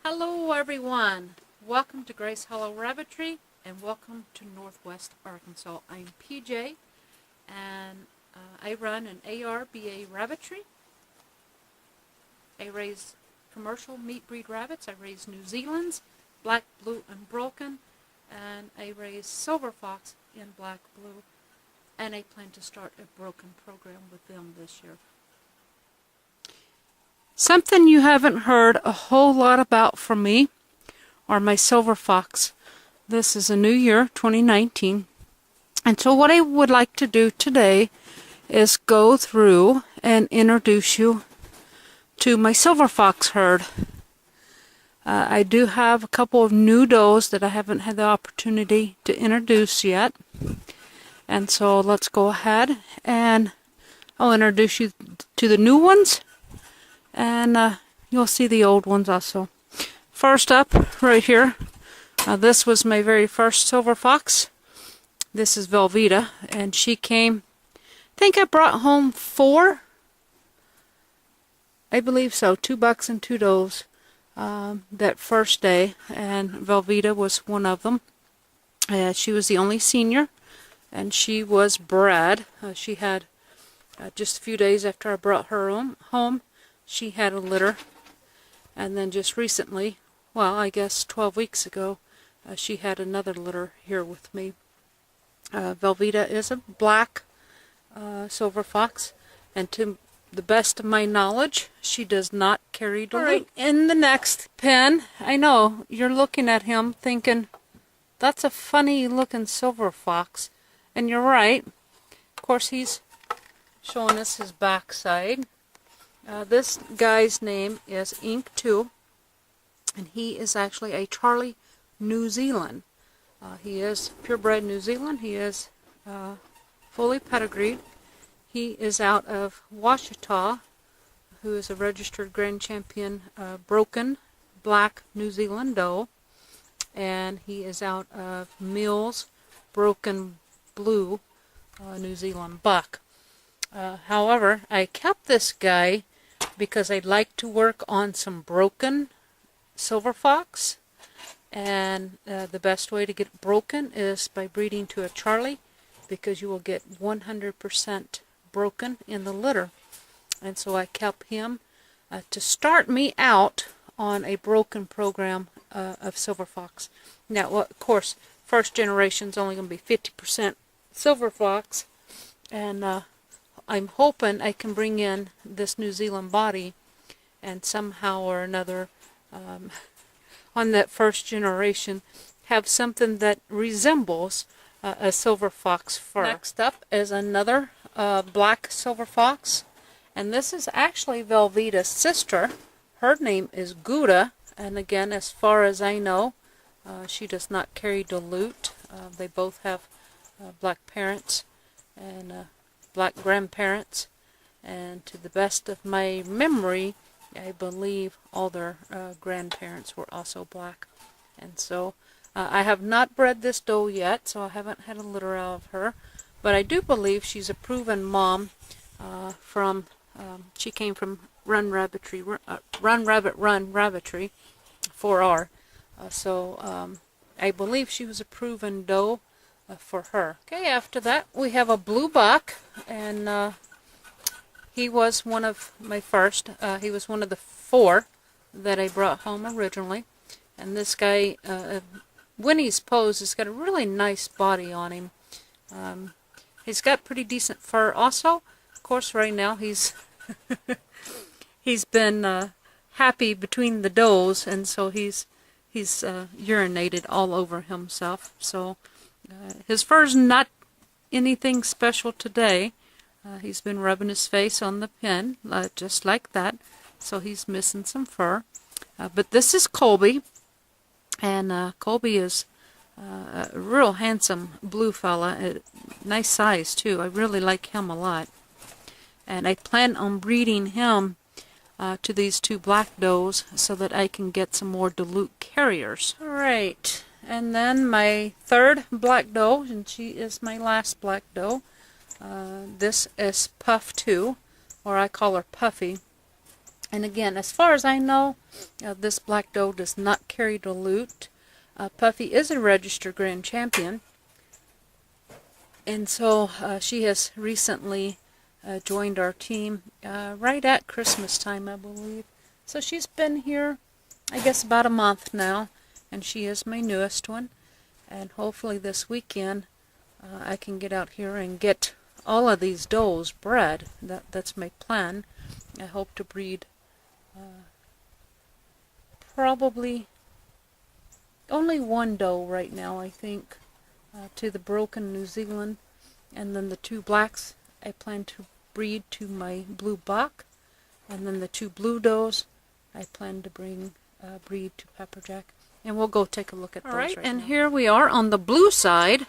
Hello everyone, welcome to Grace Hollow Rabbitry and welcome to Northwest Arkansas. I'm PJ and I run an ARBA rabbitry. I raise commercial meat breed rabbits. I raise New Zealand's, black, blue, and broken, and I raise silver fox in black, blue, and I plan to start a broken program with them this year. Something you haven't heard a whole lot about from me are my silver fox. This is a new year, 2019. And so what I would like to do today is go through and introduce you to my silver fox herd. I do have a couple of new does that I haven't had the opportunity to introduce yet. And so let's go ahead and I'll introduce you to the new ones. And you'll see the old ones also. First up, right here, this was my very first silver fox. This is Velveeta, and she came, I think I brought home 4, I believe so, 2 bucks and 2 does that first day, and Velveeta was one of them. She was the only senior, and she was bred. She had, just a few days after I brought her home, she had a litter, and then just recently, well, I guess 12 weeks ago, she had another litter here with me. Velveeta is a black silver fox, and to the best of my knowledge, she does not carry dilute. Right, in the next pen, I know you're looking at him thinking, that's a funny looking silver fox, and you're right. Of course, he's showing us his backside. This guy's name is Ink 2, and he is actually a Charlie New Zealand. He is purebred New Zealand. He is fully pedigreed. He is out of Washita, who is a registered Grand Champion broken black New Zealand doe, and he is out of Mills broken blue New Zealand buck. However, I kept this guy because I'd like to work on some broken silver fox, and the best way to get broken is by breeding to a Charlie, because you will get 100% broken in the litter. And so I kept him to start me out on a broken program of silver fox. Now, well, of course, first generation is only going to be 50% silver fox, and I'm hoping I can bring in this New Zealand body and somehow or another on that first generation have something that resembles a silver fox fur. Next up is another black silver fox, and this is actually Velveeta's sister. Her name is Gouda, and again, as far as I know, she does not carry dilute. They both have black parents and black grandparents, and to the best of my memory, I believe all their grandparents were also black. And so I have not bred this doe yet, so I haven't had a litter out of her, but I do believe she's a proven mom from, she came from Run Rabbit Run Rabbitry 4R. So I believe she was a proven doe for her. Okay, after that we have a blue buck, and he was one of my first. He was one of the 4 that I brought home originally, and this guy, when he's posed, has got a really nice body on him. He's got pretty decent fur also. Of course, right now he's he's been happy between the does, and so he's urinated all over himself. So his fur's not anything special today. He's been rubbing his face on the pen, just like that. So he's missing some fur. But this is Colby. And Colby is a real handsome blue fella. Nice size, too. I really like him a lot. And I plan on breeding him to these 2 black does so that I can get some more dilute carriers. Alright. And then my 3rd black doe, and she is my last black doe. This is Puff 2, or I call her Puffy. And again, as far as I know, this black doe does not carry dilute. Puffy is a registered grand champion, and so she has recently joined our team right at Christmas time, I believe. So she's been here, I guess, about a month now, and she is my newest one. And hopefully this weekend I can get out here and get all of these does bred. That's my plan. I hope to breed probably only one doe right now, I think, to the broken New Zealand, and then the 2 blacks I plan to breed to my blue Bock, and then the 2 blue does I plan to breed to Pepperjack, and we'll go take a look at those right and now. Here we are on the blue side,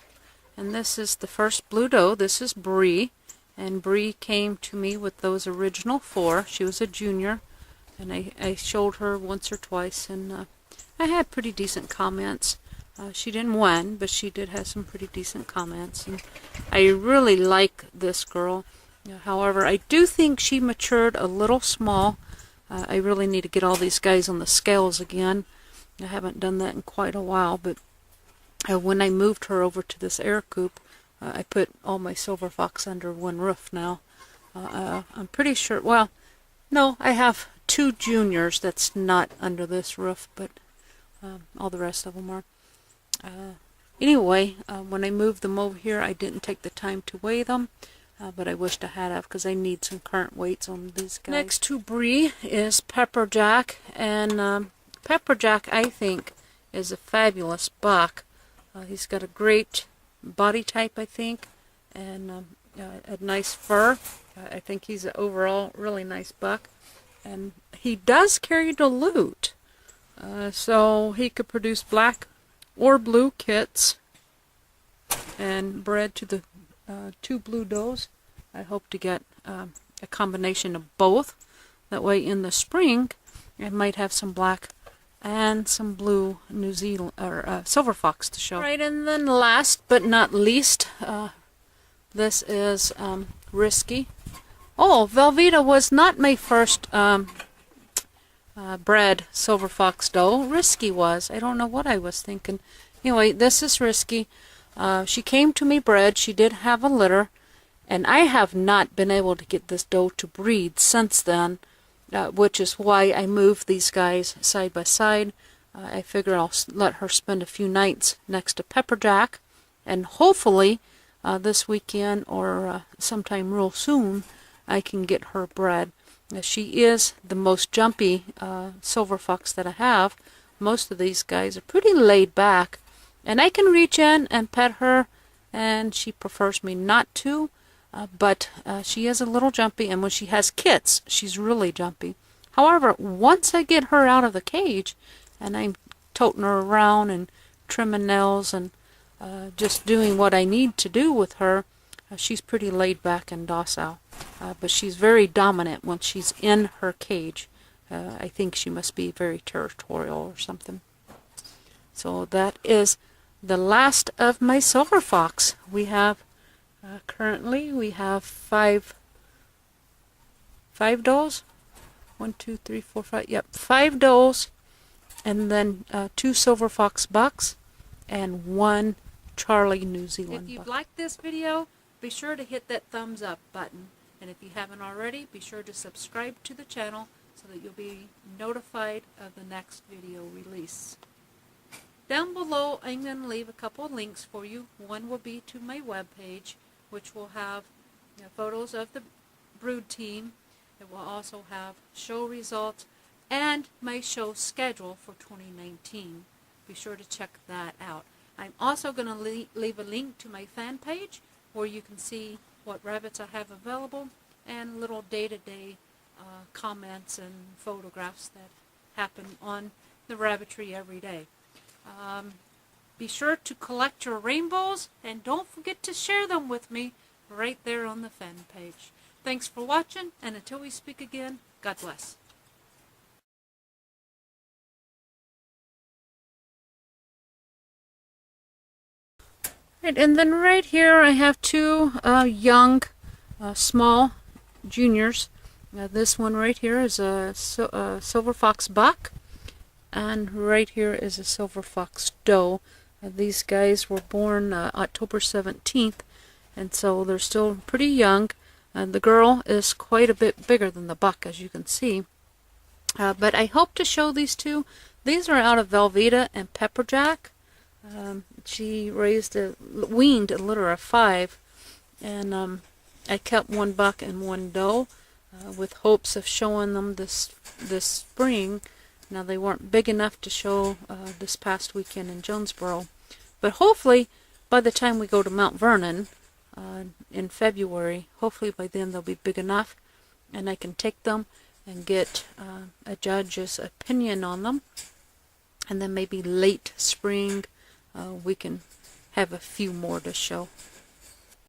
and this is the first blue doe. This is Bree, and Bree came to me with those original 4. She was a junior, and I showed her once or twice, and I had pretty decent comments. She didn't win, but she did have some pretty decent comments, and I really like this girl. However, I do think she matured a little small. I really need to get all these guys on the scales again. I haven't done that in quite a while, but when I moved her over to this air coop, I put all my silver fox under one roof now. I'm pretty sure, well, no, I have 2 juniors that's not under this roof, but all the rest of them are. Anyway, when I moved them over here, I didn't take the time to weigh them, but I wished I had because I need some current weights on these guys. Next to Bree is Pepperjack, and Pepperjack, I think, is a fabulous buck. He's got a great body type, I think, and a nice fur. I think he's an overall really nice buck, and he does carry dilute, so he could produce black or blue kits and bred to the 2 blue does. I hope to get a combination of both. That way in the spring I might have some black and some blue New Zealand or silver fox to show. Right, and then last but not least, this is Risky. Oh, Velveeta was not my first bred silver fox doe. Risky was. I don't know what I was thinking. Anyway, this is Risky. She came to me bred. She did have a litter, and I have not been able to get this doe to breed since then, which is why I moved these guys side by side. I figure I'll let her spend a few nights next to Pepperjack, and hopefully this weekend or sometime real soon I can get her bred. She is the most jumpy silver fox that I have. Most of these guys are pretty laid back, and I can reach in and pet her, and she prefers me not to, but she is a little jumpy, and when she has kits, she's really jumpy. However, once I get her out of the cage, and I'm toting her around and trimming nails and just doing what I need to do with her, she's pretty laid back and docile. But she's very dominant once she's in her cage. I think she must be very territorial or something. So that is the last of my silver fox. We have currently we have five does. 1, 2, 3, 4, 5. Yep, 5 does, and then 2 silver fox bucks and 1 Charlie New Zealand buck. If you've liked this video, be sure to hit that thumbs up button. And if you haven't already, be sure to subscribe to the channel so that you'll be notified of the next video release. Down below, I'm going to leave a couple of links for you. One will be to my webpage, which will have photos of the brood team. It will also have show results and my show schedule for 2019. Be sure to check that out. I'm also going to leave a link to my fan page where you can see what rabbits I have available and little day-to-day comments and photographs that happen on the rabbitry every day. Be sure to collect your rainbows and don't forget to share them with me right there on the fan page. Thanks for watching, and until we speak again, God bless. Right, and then right here I have 2 young, small juniors. This one right here is a silver fox buck, and right here is a silver fox doe. These guys were born October 17th, and so they're still pretty young. And the girl is quite a bit bigger than the buck, as you can see. But I hope to show these two. These are out of Velveeta and Pepperjack. She weaned a litter of 5, and I kept one buck and one doe with hopes of showing them this spring. Now, they weren't big enough to show this past weekend in Jonesboro, but hopefully by the time we go to Mount Vernon in February, hopefully by then they'll be big enough and I can take them and get a judge's opinion on them, and then maybe late spring we can have a few more to show.